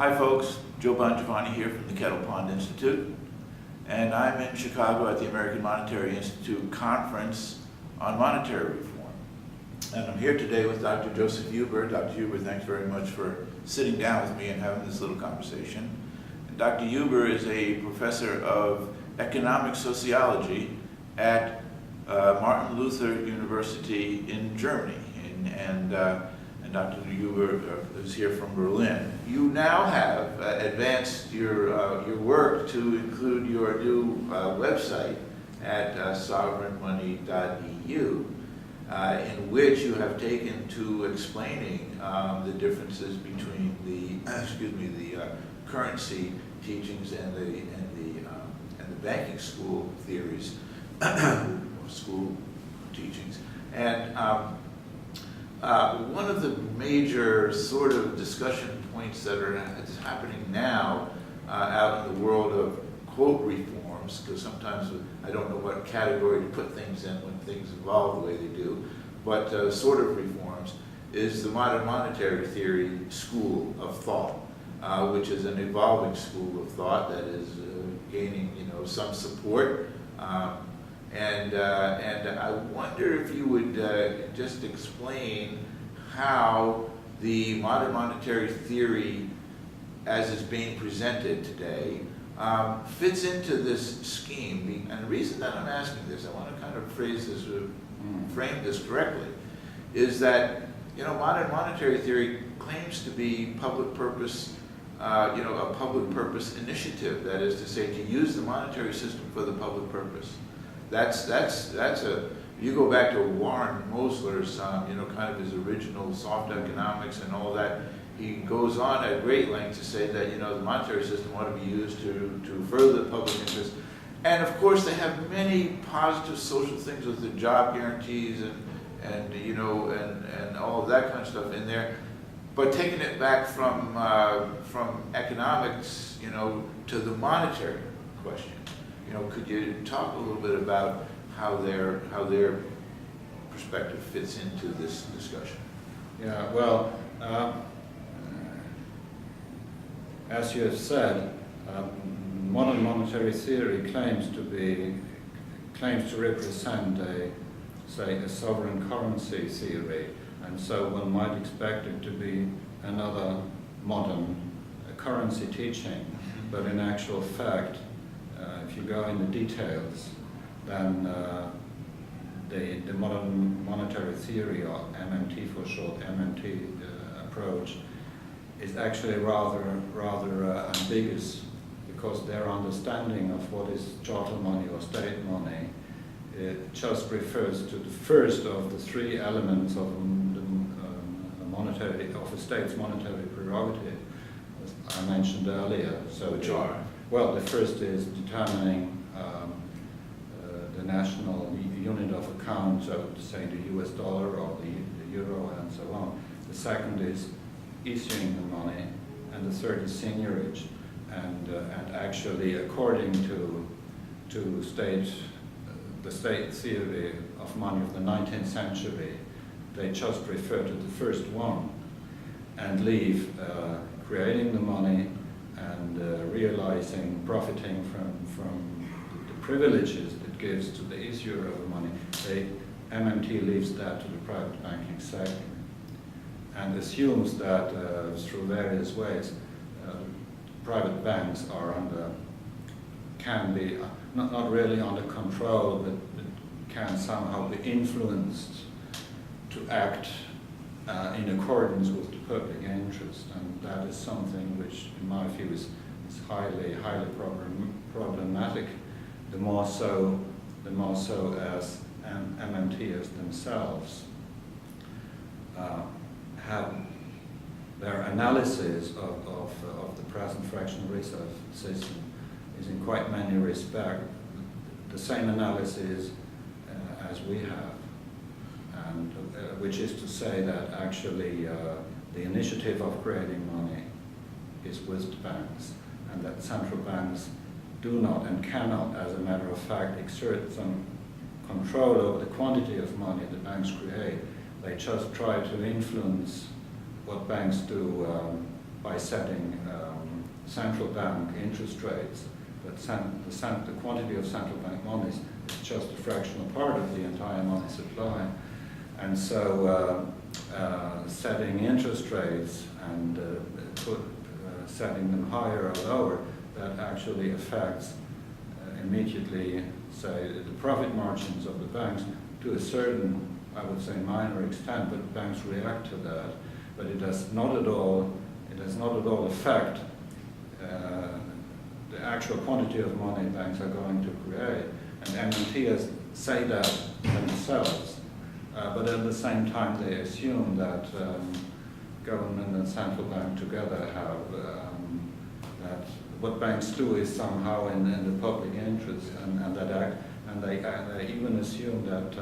Hi folks, Joe Bongiovanni here from the Kettle Pond Institute, and I'm in Chicago at the American Monetary Institute Conference on Monetary Reform. And I'm here today with Dr. Joseph Huber. Dr. Huber, thanks very much for sitting down with me and having this little conversation. And Dr. Huber is a professor of economic sociology at Martin Luther University in Germany. And Dr. Huber is here from Berlin. You now have advanced your work to include your new website at sovereignmoney.eu, in which you have taken to explaining the differences between the currency teachings and the banking school theories, school teachings, and. One of the major sort of discussion points that are happening now out in the world of quote reforms, because sometimes I don't know what category to put things in when things evolve the way they do, but sort of reforms, is the modern monetary theory school of thought, which is an evolving school of thought that is gaining, some support. And I wonder if you would just explain how the modern monetary theory, as it's being presented today, fits into this scheme. And the reason that I'm asking this, I want to kind of frame this correctly, is that modern monetary theory claims to be public purpose, a public purpose initiative. That is to say, to use the monetary system for the public purpose. You go back to Warren Mosler's, kind of his original soft economics and all that. He goes on at great length to say that, the monetary system ought to be used to further the public interest. And of course, they have many positive social things with the job guarantees and all of that kind of stuff in there. But taking it back from economics, to the monetary question. Could you talk a little bit about how their perspective fits into this discussion? Yeah, well, as you have said, modern monetary theory claims to represent a sovereign currency theory, and so one might expect it to be another modern currency teaching, but in actual fact, if you go in the details, then the modern monetary theory, or MMT for short, MMT approach, is actually rather ambiguous, because their understanding of what is chattel money or state money, it just refers to the first of the three elements of a state's monetary prerogative, as I mentioned earlier. So which are? Well, the first is determining the national unit of account, so to say the US dollar or the euro and so on. The second is issuing the money, and the third is seigniorage. And actually, according to the state theory of money of the 19th century, they just refer to the first one and leave creating the money and profiting from the privileges it gives to the issuer of the money. MMT leaves that to the private banking sector and assumes that through various ways, private banks are can be not really under control, but can somehow be influenced to act in accordance with the public interest, and that is something which, in my view, is highly problematic. The more so as MMTers themselves have their analysis of the present fractional reserve system is in quite many respects the same analysis as we have, and which is to say that actually the initiative of creating money is with the banks, and that central banks do not and cannot, as a matter of fact, exert some control over the quantity of money the banks create. They just try to influence what banks do by setting central bank interest rates, that the quantity of central bank monies is just a fractional part of the entire money supply. And so setting interest rates and setting them higher or lower, that actually affects immediately, say, the profit margins of the banks to a certain, I would say, minor extent, but banks react to that. But it does not at all affect the actual quantity of money banks are going to create. And MMT say that themselves. But at the same time, they assume that government and central bank together have that what banks do is somehow in the public interest, and they even assume that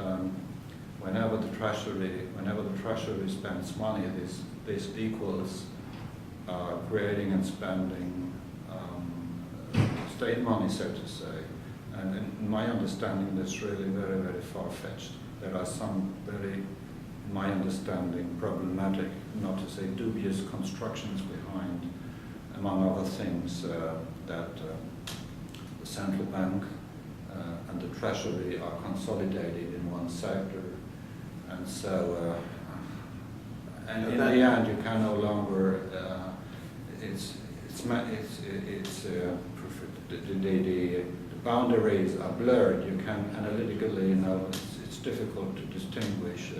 whenever the treasury spends money, this equals creating and spending state money, so to say. And in my understanding, that's really very, very far-fetched. There are some very, in my understanding, problematic, not to say dubious constructions behind, among other things, that the central bank and the treasury are consolidated in one sector. And so, and in the end, you can no longer, the boundaries are blurred. You can analytically, it's difficult to distinguish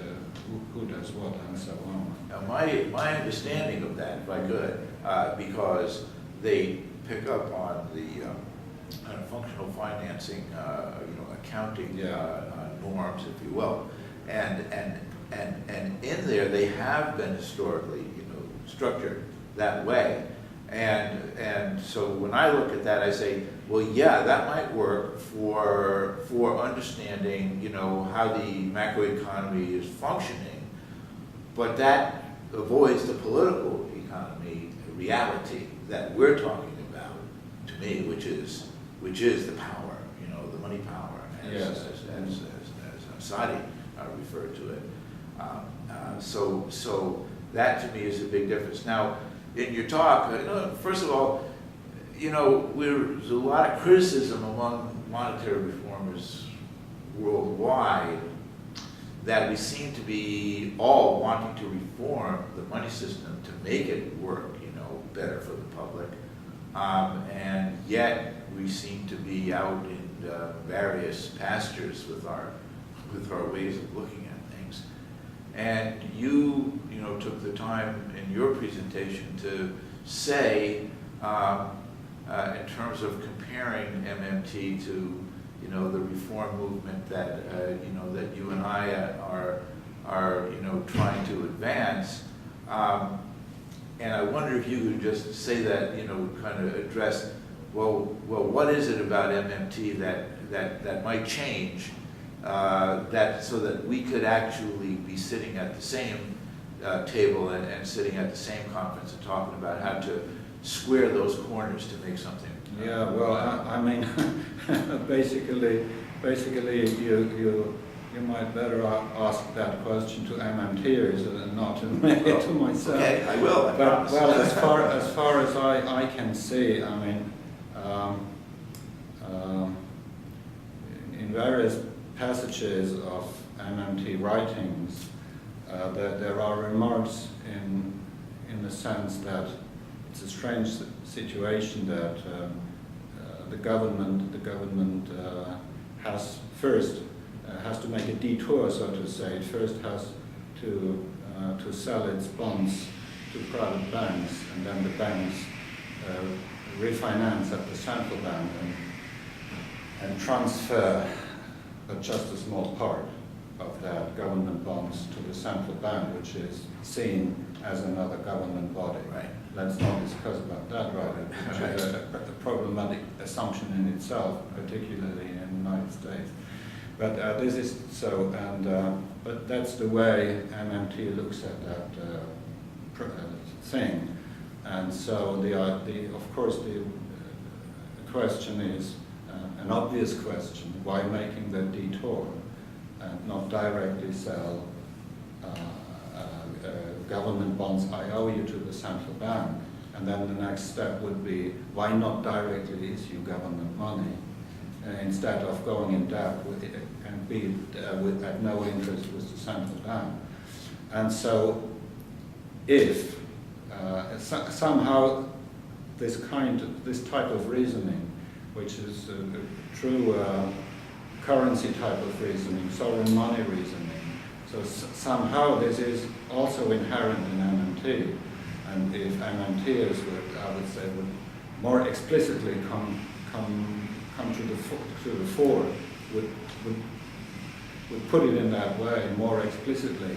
who does what and so on. Now, my understanding of that, if I could, because they pick up on the kind of functional financing, accounting norms, if you will, and in there they have been historically, structured that way. And so when I look at that, I say, well, yeah, that might work for understanding, how the macroeconomy is functioning, but that avoids the political economy reality that we're talking about, to me, which is the power, the money power, as Sadi referred to it. So that to me is a big difference. Now, in your talk, first of all, there's a lot of criticism among monetary reformers worldwide that we seem to be all wanting to reform the money system to make it work, better for the public, and yet we seem to be out in various pastures with our ways of looking at things. And you took the time in your presentation to say, in terms of comparing MMT to, the reform movement that, that you and I are trying to advance. And I wonder if you could just say that, kind of address, well, what is it about MMT that might change, so that we could actually be sitting at the same table and sitting at the same conference and talking about how to square those corners to make something. Yeah, well, I mean, basically, you might better ask that question to MMTers and not to me, to myself. Okay, I will. I promise. Well, as far as I can see, I mean, in various passages of MMT writings, there are remarks in the sense that it's a strange situation that the government has to make a detour, so to say. It first has to sell its bonds to private banks, and then the banks refinance at the central bank and transfer, but just a small part of that government bonds to the central bank, which is seen as another government body. Right. Let's not discuss about that right now, which is a problematic assumption in itself, particularly in the United States. But this is so, and but that's the way MMT looks at that thing. And so of course the question is an obvious question: why making that detour and not directly sell government bonds IOU to the central bank And then the next step would be, why not directly issue government money instead of going in debt with it, and be at no interest with the central bank. And so if somehow this type of reasoning, which is a true currency type of reasoning, sovereign money reasoning, so somehow this is also inherent in MMT. And if MMTers would more explicitly come to the fore, would put it in that way more explicitly,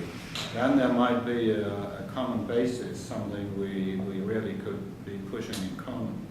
then there might be a common basis, something we really could be pushing in common.